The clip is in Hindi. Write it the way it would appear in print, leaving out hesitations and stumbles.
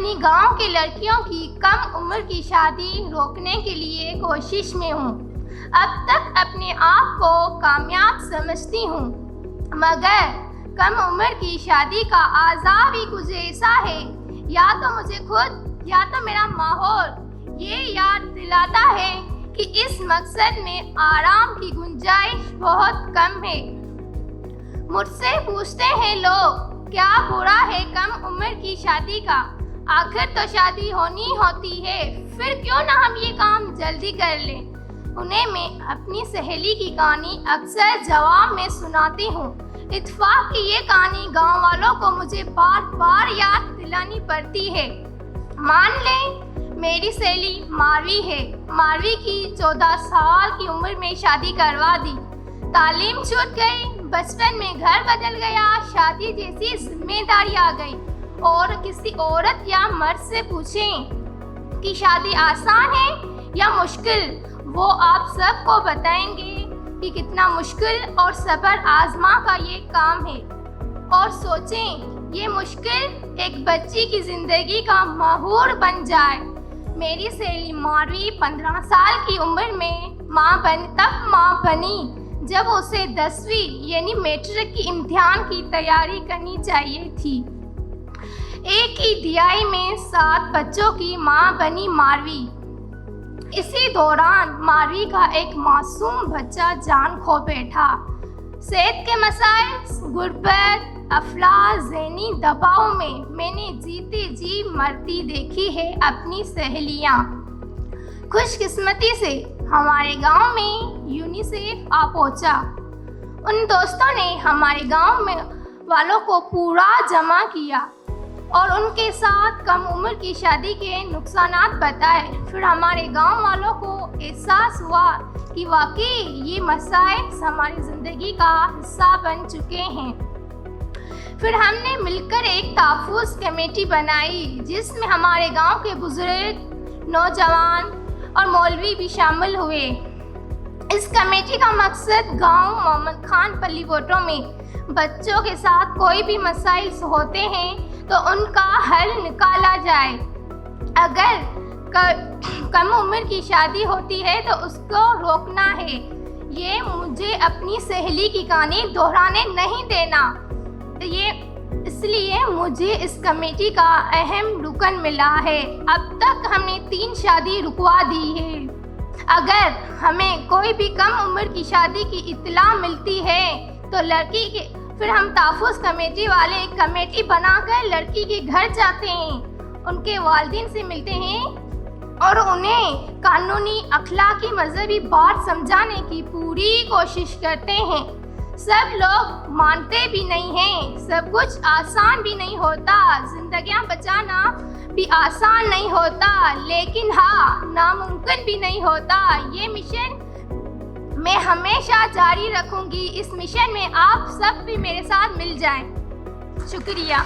अपनी गांव की लड़कियों की कम उम्र की शादी रोकने के लिए कोशिश में हूँ। अब तक अपने आप को कामयाब समझती हूँ, मगर कम उम्र की शादी का आज़ाब ही कुछ ऐसा है, या तो मुझे खुद या तो मेरा माहौल ये याद दिलाता है कि इस मकसद में आराम की गुंजाइश बहुत कम है। मुझसे पूछते हैं लोग, क्या बुरा है कम उम्र की शादी का? आखिर तो शादी होनी होती है, फिर क्यों ना हम ये काम जल्दी कर लें। उन्हें मैं अपनी सहेली की कहानी अक्सर जवाब में सुनाती हूँ। इत्तेफाक की ये कहानी गांव वालों को मुझे बार बार याद दिलानी पड़ती है। मान लें मेरी सहेली मारवी है। मारवी की 14 साल की उम्र में शादी करवा दी। तालीम छूट गई, बचपन में घर बदल गया, शादी जैसी जिम्मेदारी आ गई। और किसी औरत या मर्द से पूछें कि शादी आसान है या मुश्किल, वो आप सबको बताएंगे कि कितना मुश्किल और सब्र आजमा का ये काम है। और सोचें, ये मुश्किल एक बच्ची की जिंदगी का महूर बन जाए। मेरी सहेली मारवी 15 साल की उम्र में माँ बनी जब उसे 10वीं यानी मैट्रिक की इम्तिहान की तैयारी करनी चाहिए थी। एक ही दिहाई में 7 बच्चों की माँ बनी मारवी। इसी दौरान मारवी का एक मासूम बच्चा जान खो बैठा। सेहत के मसाइल, गुर्बत, अफलास, ज़हनी दबाव में मैंने जीते जी मरती देखी है अपनी सहेलियाँ। खुशकिस्मती से हमारे गांव में यूनिसेफ आ पहुंचा। उन दोस्तों ने हमारे गांव में वालों को पूरा जमा किया और उनके साथ कम उम्र की शादी के नुकसानात बताए। फिर हमारे गांव वालों को एहसास हुआ कि वाकई ये मसाइल हमारी ज़िंदगी का हिस्सा बन चुके हैं। फिर हमने मिलकर एक तहफ़्फ़ुज़ कमेटी बनाई, जिसमें हमारे गांव के बुजुर्ग, नौजवान और मौलवी भी शामिल हुए। इस कमेटी का मकसद गांव मोहम्मद खान पल्ली वोटों में बच्चों के साथ कोई भी मसाइल होते हैं तो उनका हल निकाला जाए। अगर कम उम्र की शादी होती है तो उसको रोकना है। ये मुझे अपनी सहेली की कहानी दोहराने नहीं देना, ये इसलिए मुझे इस कमेटी का अहम रुकन मिला है। अब तक हमने 3 शादी रुकवा दी है। अगर हमें कोई भी कम उम्र की शादी की इत्तला मिलती है तो लड़की के फिर हम तहफ़्फ़ुज़ कमेटी वाले एक कमेटी बनाकर लड़की के घर जाते हैं, उनके वालिदैन से मिलते हैं और उन्हें कानूनी, अखलाकी, मजहबी बात समझाने की पूरी कोशिश करते हैं। सब लोग मानते भी नहीं हैं। सब कुछ आसान भी नहीं होता, जिंदगियां बचाना भी आसान नहीं होता, लेकिन हाँ, नामुमकिन भी नहीं होता। ये मिशन मैं हमेशा जारी रखूंगी। इस मिशन में आप सब भी मेरे साथ मिल जाएं। शुक्रिया।